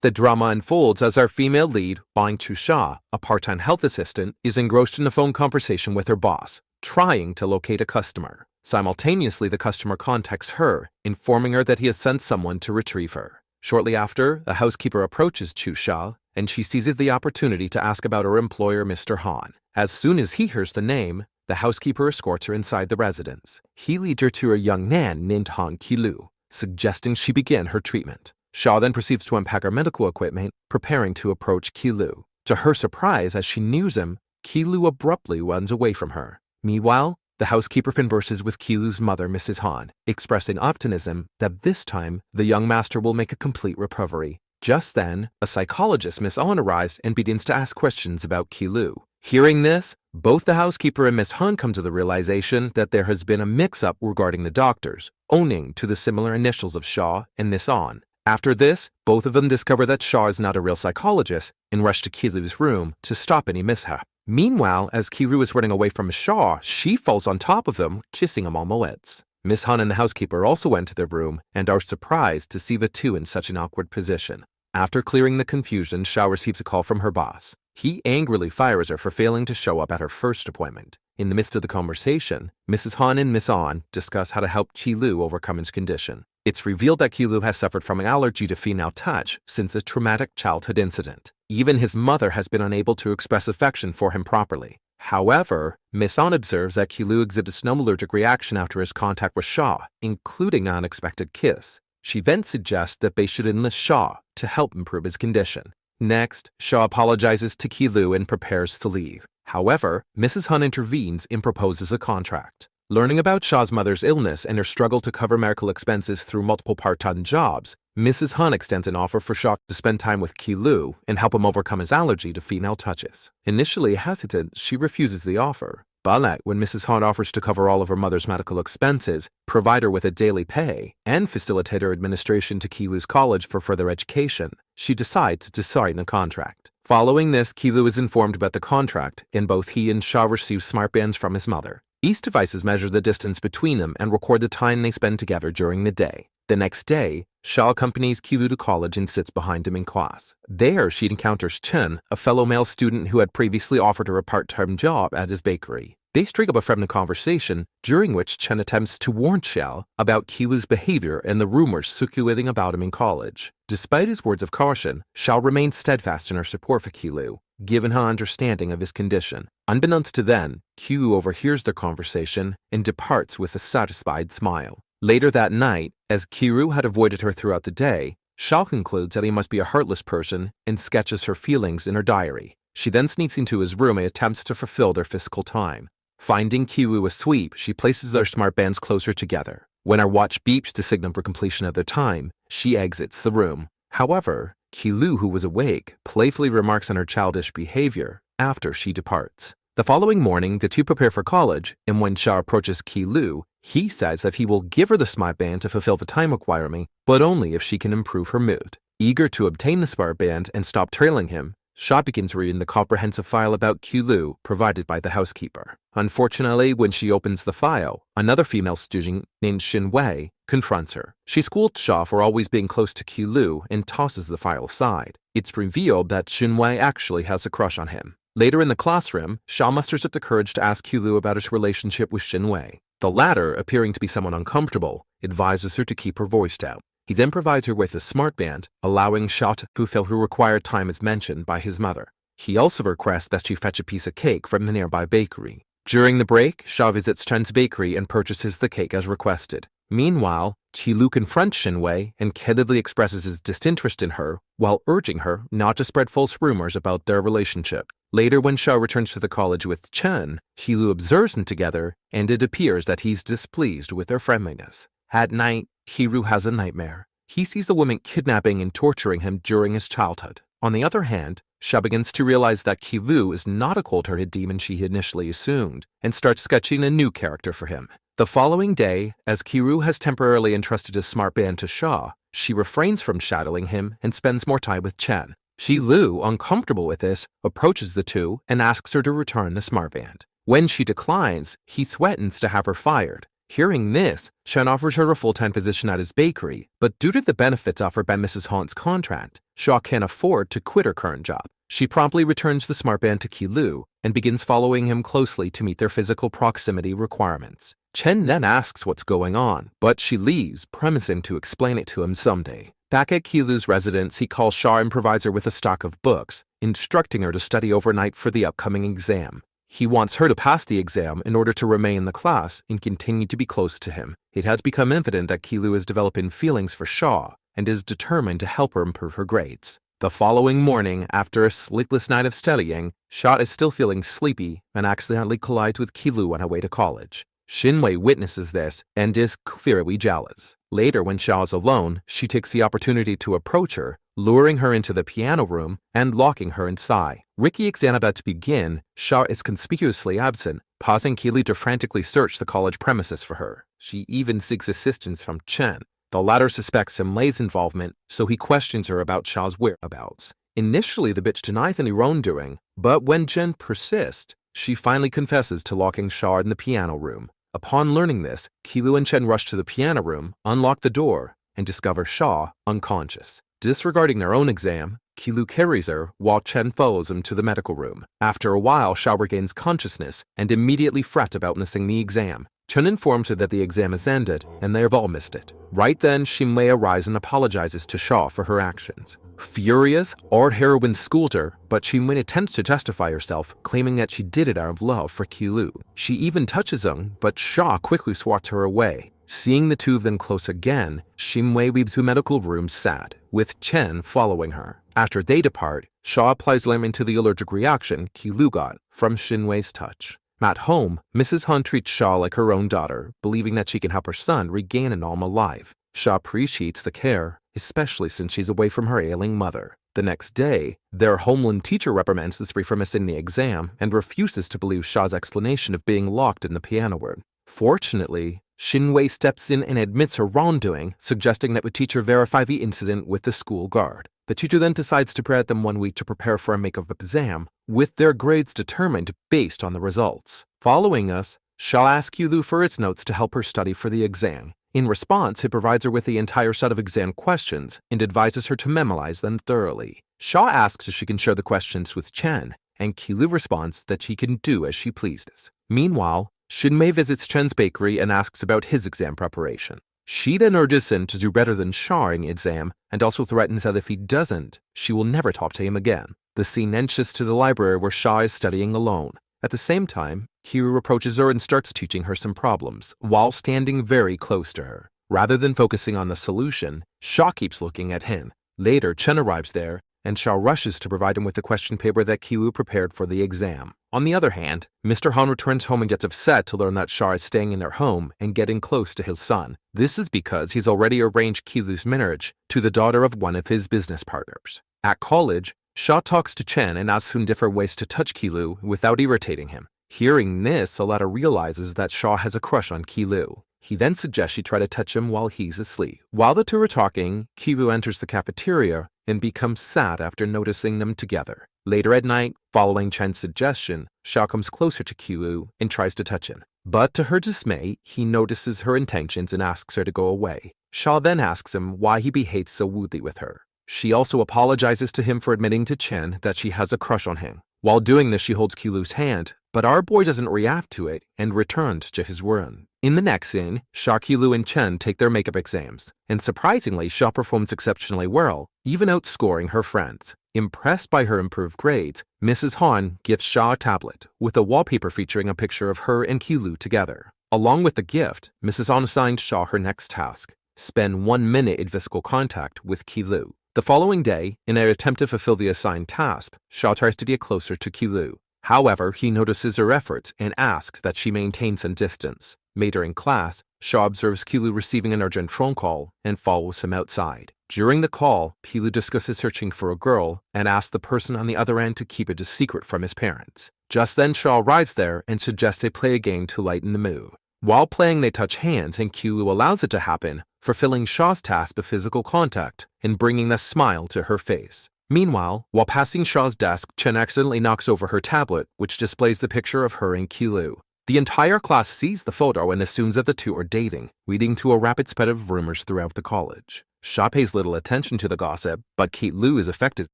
The drama unfolds as our female lead, Bang Chu-sha, a part-time health assistant, is engrossed in a phone conversation with her boss, trying to locate a customer. Simultaneously, the customer contacts her, informing her that he has sent someone to retrieve her. Shortly after, a housekeeper approaches Chu-sha, and she seizes the opportunity to ask about her employer, Mr. Han. As soon as he hears the name, the housekeeper escorts her inside the residence. He leads her to a young man named Han Ki-lu, suggesting she begin her treatment. Sha then proceeds to unpack her medical equipment, preparing to approach Ki-lu. To her surprise, as she nears him, Ki-lu abruptly runs away from her. Meanwhile, the housekeeper converses with Ki-lu's mother, Mrs. Han, expressing optimism that this time the young master will make a complete recovery. Just then, a psychologist, Miss On, arrives and begins to ask questions about Ki-lu. Hearing this, both the housekeeper and Miss Han come to the realization that there has been a mix-up regarding the doctors, owing to the similar initials of Shaw and Miss On. After this, both of them discover that Shaw is not a real psychologist and rush to Ki-lu's room to stop any mishap. Meanwhile, as Ki-lu is running away from Shaw, she falls on top of him, kissing him on the lips. Miss Han and the housekeeper also enter their room and are surprised to see the two in such an awkward position. After clearing the confusion, Shaw receives a call from her boss. He angrily fires her for failing to show up at her first appointment. In the midst of the conversation, Mrs. Han and Miss On discuss how to help Ki-lu overcome his condition. It's revealed that Ki-lu has suffered from an allergy to female touch since a traumatic childhood incident. Even his mother has been unable to express affection for him properly. However, Miss On observes that Ki-lu exhibits no allergic reaction after his contact with Shaw, including an unexpected kiss. She then suggests that they should enlist Shaw to help improve his condition. Next, Shaw apologizes to Ki-lu and prepares to leave. However, Mrs. Han intervenes and proposes a contract. Learning about Shaw's mother's illness and her struggle to cover medical expenses through multiple part-time jobs, Mrs. Han extends an offer for Shaw to spend time with Ki-lu and help him overcome his allergy to female touches. Initially hesitant, she refuses the offer. But when Mrs. Han offers to cover all of her mother's medical expenses, provide her with a daily pay, and facilitate her administration to Ki-lu's college for further education, she decides to sign a contract. Following this, Ki-lu is informed about the contract, and both he and Shaw receive smartbands from his mother. These devices measure the distance between them and record the time they spend together during the day. The next day, Shaw accompanies Ki-lu to college and sits behind him in class. There, she encounters Chen, a fellow male student who had previously offered her a part-time job at his bakery. They strike up a friendly conversation, during which Chen attempts to warn Xiao about Ki-lu's behavior and the rumors circulating about him in college. Despite his words of caution, Xiao remains steadfast in her support for Ki-lu, given her understanding of his condition. Unbeknownst to them, Ki-lu overhears their conversation and departs with a satisfied smile. Later that night, as Ki-lu had avoided her throughout the day, Xiao concludes that he must be a heartless person and sketches her feelings in her diary. She then sneaks into his room and attempts to fulfill their physical time. Finding Ki-lu asleep, she places their smartbands closer together. When her watch beeps to signal for completion of their time, she exits the room. However, Ki-lu, who was awake, playfully remarks on her childish behavior after she departs. The following morning, the two prepare for college, and when Shaw approaches Ki-lu, he says that he will give her the smartband to fulfill the time requirement, but only if she can improve her mood. Eager to obtain the smartband and stop trailing him, Shaw begins reading the comprehensive file about Ki-lu provided by the housekeeper. Unfortunately, when she opens the file, another female student named Xin-wei confronts her. She scolds Shaw for always being close to Ki-lu and tosses the file aside. It's revealed that Xin-wei actually has a crush on him. Later in the classroom, Shaw musters up the courage to ask Ki-lu about his relationship with Xin-wei. The latter, appearing to be somewhat uncomfortable, advises her to keep her voice down. He then provides her with a smartband, allowing Shaw to fulfill her required time as mentioned by his mother. He also requests that she fetch a piece of cake from the nearby bakery. During the break, Shaw visits Chen's bakery and purchases the cake as requested. Meanwhile, Ki-lu confronts Xin-wei and candidly expresses his disinterest in her while urging her not to spread false rumors about their relationship. Later, when Shaw returns to the college with Chen, Ki-lu observes them together, and it appears that he's displeased with their friendliness. At night, Ki-lu has a nightmare. He sees a woman kidnapping and torturing him during his childhood. On the other hand, Shaw begins to realize that Ki-lu is not a cold-hearted demon she initially assumed, and starts sketching a new character for him. The following day, as Ki-lu has temporarily entrusted his smartband to Shaw, she refrains from shadowing him and spends more time with Chen. Ki-lu, uncomfortable with this, approaches the two and asks her to return the smartband. When she declines, he threatens to have her fired. Hearing this, Chen offers her a full-time position at his bakery, but due to the benefits offered by Mrs. Han's contract, Shaw can't afford to quit her current job. She promptly returns the smartband to Qilu and begins following him closely to meet their physical proximity requirements. Chen then asks what's going on, but she leaves, promising to explain it to him someday. Back at Qilu's residence, he calls Shaw and provides her with a stock of books, instructing her to study overnight for the upcoming exam. He wants her to pass the exam in order to remain in the class and continue to be close to him. It has become evident that Qilu is developing feelings for Shaw and is determined to help her improve her grades. The following morning, after a sleepless night of studying, Shaw is still feeling sleepy and accidentally collides with Qilu on her way to college. Xinwei witnesses this and is very jealous. Later, when Shaw is alone, she takes the opportunity to approach her, luring her into the piano room and locking her inside. Ricky exam about to begin, Shaw is conspicuously absent, causing Qilu to frantically search the college premises for her. She even seeks assistance from Chen. The latter suspects Xinwei's involvement, so he questions her about Shaw's whereabouts. Initially, the bitch denies any wrongdoing, but when Chen persists, she finally confesses to locking Shaw in the piano room. Upon learning this, Qilu and Chen rush to the piano room, unlock the door, and discover Shaw unconscious. Disregarding their own exam, Qilu carries her while Chen follows him to the medical room. After a while, Shaw regains consciousness and immediately frets about missing the exam. Chen informs her that the exam is ended and they have all missed it. Right then, Xinwei arrives and apologizes to Shaw for her actions. Furious, our heroine scolds her, but Xinwei attempts to justify herself, claiming that she did it out of love for Qilu. She even touches him, but Shaw quickly swats her away. Seeing the two of them close again, Xinwei leaves the medical room sad, with Chen following her. After they depart, Shaw applies lemon to the allergic reaction Qilu got from Xinwei's touch. At home, Mrs. Han treats Shaw like her own daughter, believing that she can help her son regain a normal life. Shaw appreciates the care, especially since she's away from her ailing mother. The next day, their homeland teacher reprimands the three for missing the exam and refuses to believe Shaw's explanation of being locked in the piano room. Fortunately, Xinwei steps in and admits her wrongdoing, suggesting that the teacher verify the incident with the school guard. The teacher then decides to grant them 1 week to prepare for a makeup exam, with their grades determined based on the results. Following us, Shaw asks Qilu for its notes to help her study for the exam. In response, he provides her with the entire set of exam questions and advises her to memorize them thoroughly. Shaw asks if she can share the questions with Chen, and Qilu responds that she can do as she pleases. Meanwhile, Xinwei visits Chen's bakery and asks about his exam preparation. She then urges him to do better than Shaw in the exam and also threatens that if he doesn't, she will never talk to him again. The scene inches to the library where Shaw is studying alone. At the same time, Qilu approaches her and starts teaching her some problems, while standing very close to her. Rather than focusing on the solution, Shaw keeps looking at him. Later, Chen arrives there, and Shaw rushes to provide him with the question paper that Qilu prepared for the exam. On the other hand, Mr. Han returns home and gets upset to learn that Shaw is staying in their home and getting close to his son. This is because he's already arranged Qilu's marriage to the daughter of one of his business partners. At college, Shaw talks to Chen and asks him different ways to touch Qilu without irritating him. Hearing this, Aletta realizes that Shaw has a crush on Qilu. He then suggests she try to touch him while he's asleep. While the two are talking, Qilu enters the cafeteria and becomes sad after noticing them together. Later at night, following Chen's suggestion, Shaw comes closer to Qilu and tries to touch him. But to her dismay, he notices her intentions and asks her to go away. Shaw then asks him why he behaves so rudely with her. She also apologizes to him for admitting to Chen that she has a crush on him. While doing this, she holds Qilu's hand, but our boy doesn't react to it and returns to his room. In the next scene, Shaw, Qilu, and Chen take their makeup exams, and surprisingly, Shaw performs exceptionally well, even outscoring her friends. Impressed by her improved grades, Mrs. Han gives Shaw a tablet with a wallpaper featuring a picture of her and Qilu together. Along with the gift, Mrs. Han assigns Shaw her next task: spend 1 minute in physical contact with Qilu. The following day, in an attempt to fulfill the assigned task, Shaw tries to get closer to Qilu. However, he notices her efforts and asks that she maintain some distance. Later in class, Shaw observes Qilu receiving an urgent phone call and follows him outside. During the call, Qilu discusses searching for a girl and asks the person on the other end to keep it a secret from his parents. Just then, Shaw arrives there and suggests they play a game to lighten the mood. While playing, they touch hands and Qilu allows it to happen, fulfilling Shaw's task of physical contact and bringing a smile to her face. Meanwhile, while passing Shaw's desk, Chen accidentally knocks over her tablet, which displays the picture of her and Qilu. The entire class sees the photo and assumes that the two are dating, leading to a rapid spread of rumors throughout the college. Shaw pays little attention to the gossip, but Ki-Lu is affected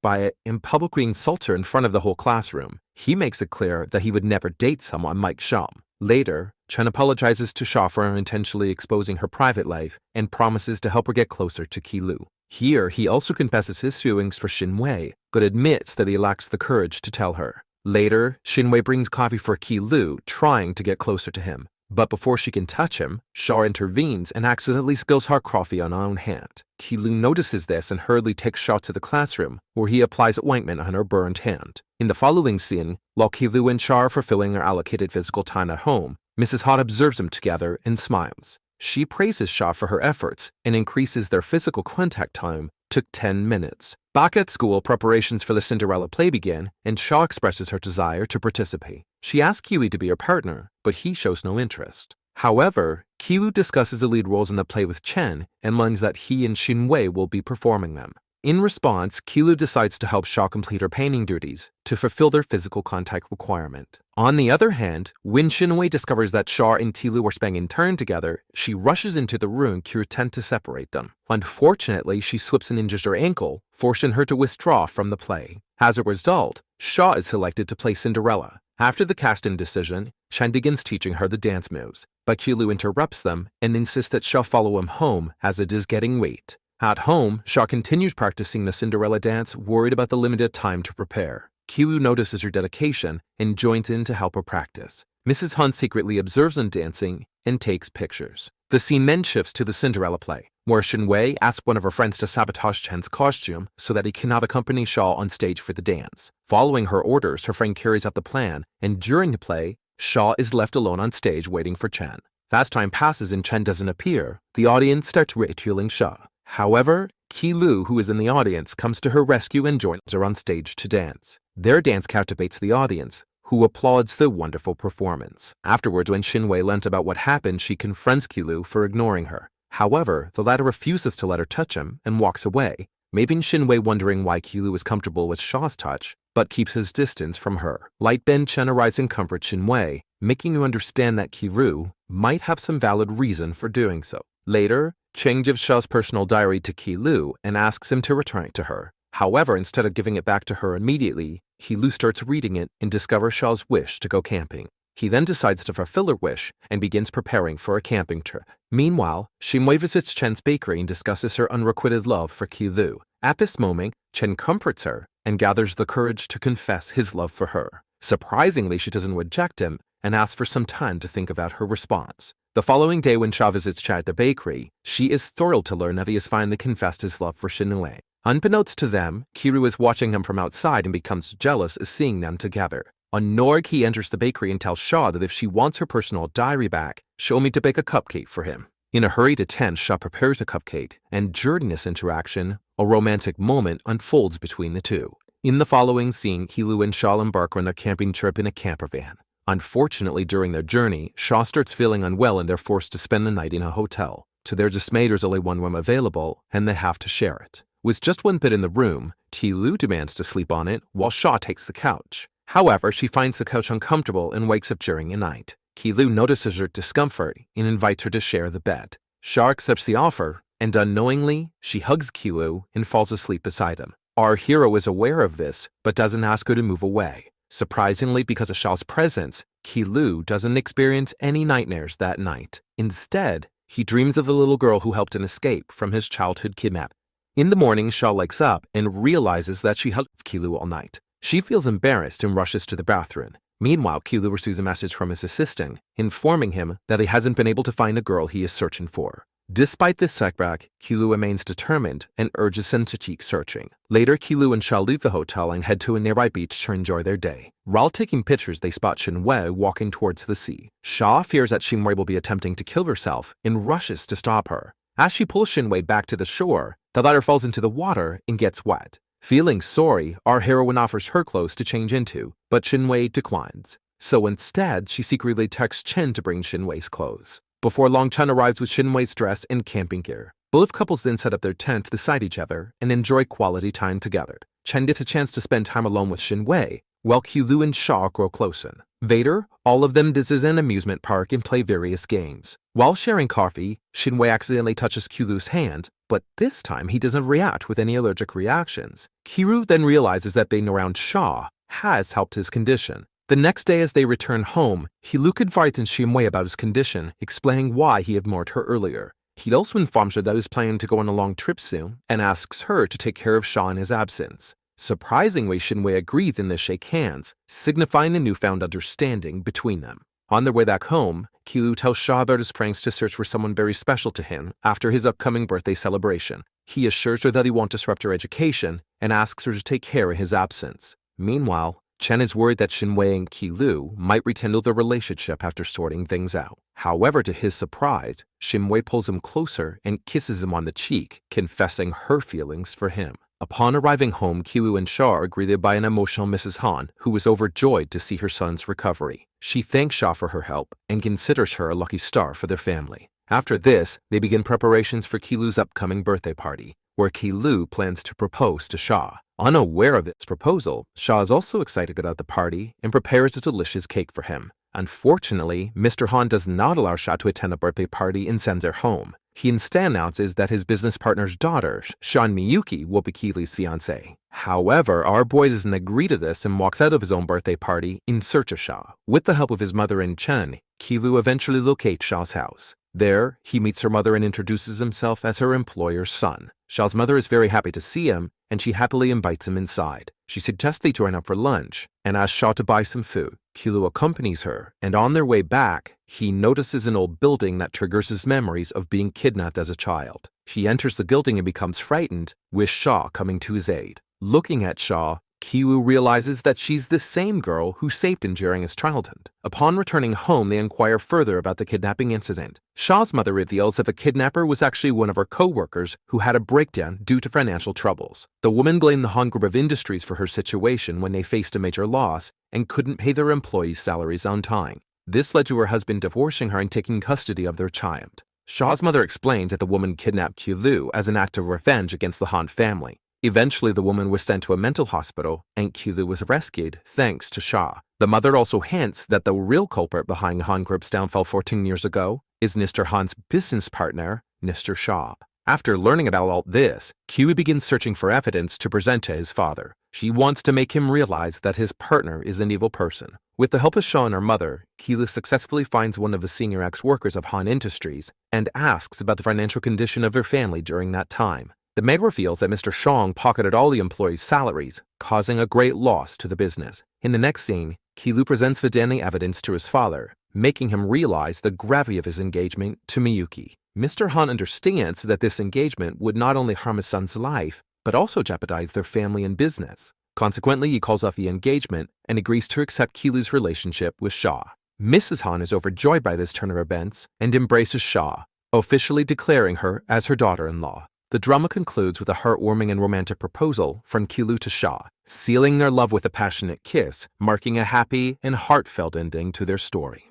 by it and publicly insults her in front of the whole classroom. He makes it clear that he would never date someone like Shaw. Later, Chen apologizes to Shaw for unintentionally exposing her private life and promises to help her get closer to Ki-Lu. Here, he also confesses his feelings for Xin-Wei, but admits that he lacks the courage to tell her. Later, Xin-Wei brings coffee for Ki-Lu, trying to get closer to him. But before she can touch him, Shaw intervenes and accidentally spills hot coffee on her own hand. Ki-Lu notices this and hurriedly takes Shaw to the classroom, where he applies ointment on her burned hand. In the following scene, while Ki-Lu and Shaw are fulfilling their allocated physical time at home, Mrs. Hot observes them together and smiles. She praises Shaw for her efforts and increases their physical contact time to 10 minutes. Back at school, preparations for the Cinderella play begin, and Shaw expresses her desire to participate. She asks Kiwi to be her partner, but he shows no interest. However, Kiwi discusses the lead roles in the play with Chen and learns that he and Xin-Wei will be performing them. In response, Kilu decides to help Shaw complete her painting duties to fulfill their physical contact requirement. On the other hand, when Xin-Wei discovers that Shaw and Tilu are spending time together, she rushes into the room to attempt to separate them. Unfortunately, she slips and injures her ankle, forcing her to withdraw from the play. As a result, Shaw is selected to play Cinderella. After the casting decision, Chen begins teaching her the dance moves, but Kilu interrupts them and insists that Shaw follow him home as it is getting late. At home, Shaw continues practicing the Cinderella dance, worried about the limited time to prepare. Kilu notices her dedication and joins in to help her practice. Mrs. Hunt secretly observes them dancing and takes pictures. The scene then shifts to the Cinderella play, where Xin-Wei asks one of her friends to sabotage Chen's costume so that he cannot accompany Shaw on stage for the dance. Following her orders, her friend carries out the plan, and during the play, Shaw is left alone on stage waiting for Chen. As time passes and Chen doesn't appear, the audience starts ridiculing Shaw. However, Ki-Lu, who is in the audience, comes to her rescue and joins her on stage to dance. Their dance captivates the audience, who applauds the wonderful performance. Afterwards, when Xin-Wei learns about what happened, she confronts Ki-Lu for ignoring her. However, the latter refuses to let her touch him and walks away, leaving Xin-Wei wondering why Ki-Lu is comfortable with Shaw's touch, but keeps his distance from her. Light Ben Chen arrives and comforts Xin-Wei, making you understand that Ki-Lu might have some valid reason for doing so. Later, Cheng gives Shaw's personal diary to Ki-Lu and asks him to return it to her. However, instead of giving it back to her immediately, Ki-Lu starts reading it and discovers Shaw's wish to go camping. He then decides to fulfill her wish and begins preparing for a camping trip. Meanwhile, Xin-Wei visits Chen's bakery and discusses her unrequited love for Ki-Lu. At this moment, Chen comforts her and gathers the courage to confess his love for her. Surprisingly, she doesn't reject him and asks for some time to think about her response. The following day, when Shaw visits Chen at the bakery, she is thrilled to learn that he has finally confessed his love for Xin-Wei. Unbeknownst to them, Kiru is watching him from outside and becomes jealous at seeing them together. Annoyed, he enters the bakery and tells Shaw that if she wants her personal diary back, she'll need to bake a cupcake for him. In a hurry to attend, Shaw prepares the cupcake, and during this interaction, a romantic moment unfolds between the two. In the following scene, Kilu and Shaw embark on a camping trip in a camper van. Unfortunately, during their journey, Shaw starts feeling unwell and they're forced to spend the night in a hotel. To their dismay, there's only one room available, and they have to share it. With just one bed in the room, Kilu demands to sleep on it, while Shaw takes the couch. However, she finds the couch uncomfortable and wakes up during the night. Kilu notices her discomfort and invites her to share the bed. Shaw accepts the offer, and unknowingly, she hugs Kilu and falls asleep beside him. Our hero is aware of this, but doesn't ask her to move away. Surprisingly, because of Shaw's presence, Kilu doesn't experience any nightmares that night. Instead, he dreams of the little girl who helped him escape from his childhood kidnap. In the morning, Shaw wakes up and realizes that she hugged Kilu all night. She feels embarrassed and rushes to the bathroom. Meanwhile, Kilu receives a message from his assistant, informing him that he hasn't been able to find the girl he is searching for. Despite this setback, Kilu remains determined and urges him to keep searching. Later, Kilu and Shaw leave the hotel and head to a nearby beach to enjoy their day. While taking pictures, they spot Xin-Wei walking towards the sea. Shaw fears that Xin-Wei will be attempting to kill herself and rushes to stop her. As she pulls Xin-Wei back to the shore, the latter falls into the water and gets wet. Feeling sorry, our heroine offers her clothes to change into, but Xin-Wei declines. So instead, she secretly texts Chen to bring Xin-Wei's clothes. Before long, Chen arrives with Xin-Wei's dress and camping gear. Both couples then set up their tent beside each other and enjoy quality time together. Chen gets a chance to spend time alone with Xin-Wei, while Kilu and Shaw grow closer. Later, all of them visit an amusement park and play various games. While sharing coffee, Shinwei accidentally touches Kilu's hand, but this time he doesn't react with any allergic reactions. Kiru then realizes that being around Shaw has helped his condition. The next day as they return home, Hiluk confides in Shinwei about his condition, explaining why he ignored her earlier. He also informs her that he was planning to go on a long trip soon and asks her to take care of Shaw in his absence. Surprisingly, Shinwei agrees and they shake hands, signifying a newfound understanding between them. On their way back home, Kilu tells Shaw about his plans to search for someone very special to him after his upcoming birthday celebration. He assures her that he won't disrupt her education and asks her to take care in his absence. Meanwhile, Chen is worried that Shinwei and Kilu might rekindle their relationship after sorting things out. However, to his surprise, Shinwei pulls him closer and kisses him on the cheek, confessing her feelings for him. Upon arriving home, Kilu and Shaw are greeted by an emotional Mrs. Han, who is overjoyed to see her son's recovery. She thanks Shaw for her help and considers her a lucky star for their family. After this, they begin preparations for Kilu's upcoming birthday party, where Kilu plans to propose to Shaw. Unaware of its proposal, Shaw is also excited about the party and prepares a delicious cake for him. Unfortunately, Mr. Han does not allow Shaw to attend a birthday party and sends her home. He instead announces that his business partner's daughter, Sean Miyuki, will be Keely's fiancée. However, our boy doesn't agree to this and walks out of his own birthday party in search of Shaw. With the help of his mother and Chen, Keelu eventually locates Shaw's house. There, he meets her mother and introduces himself as her employer's son. Shaw's mother is very happy to see him, and she happily invites him inside. She suggests they join up for lunch, and asks Shaw to buy some food. Kilu accompanies her, and on their way back, he notices an old building that triggers his memories of being kidnapped as a child. He enters the building and becomes frightened, with Shaw coming to his aid. Looking at Shaw, Kilu realizes that she's the same girl who saved him during his childhood. Upon returning home, they inquire further about the kidnapping incident. Shaw's mother reveals that the kidnapper was actually one of her co-workers who had a breakdown due to financial troubles. The woman blamed the Han Group of Industries for her situation when they faced a major loss and couldn't pay their employees' salaries on time. This led to her husband divorcing her and taking custody of their child. Shaw's mother explained that the woman kidnapped Kilu as an act of revenge against the Han family. Eventually, the woman was sent to a mental hospital, and Kilu was rescued thanks to Shaw. The mother also hints that the real culprit behind Han Group's downfall 14 years ago is Mr. Han's business partner, Mr. Shaw. After learning about all this, Kilu begins searching for evidence to present to his father. She wants to make him realize that his partner is an evil person. With the help of Shaw and her mother, Kilu successfully finds one of the senior ex-workers of Han Industries and asks about the financial condition of their family during that time. The maid reveals that Mr. Shang pocketed all the employees' salaries, causing a great loss to the business. In the next scene, Kilu presents the damning evidence to his father, making him realize the gravity of his engagement to Miyuki. Mr. Han understands that this engagement would not only harm his son's life, but also jeopardize their family and business. Consequently, he calls off the engagement and agrees to accept Kilu's relationship with Shaw. Mrs. Han is overjoyed by this turn of events and embraces Shaw, officially declaring her as her daughter-in-law. The drama concludes with a heartwarming and romantic proposal from Kilu to Shaw, sealing their love with a passionate kiss, marking a happy and heartfelt ending to their story.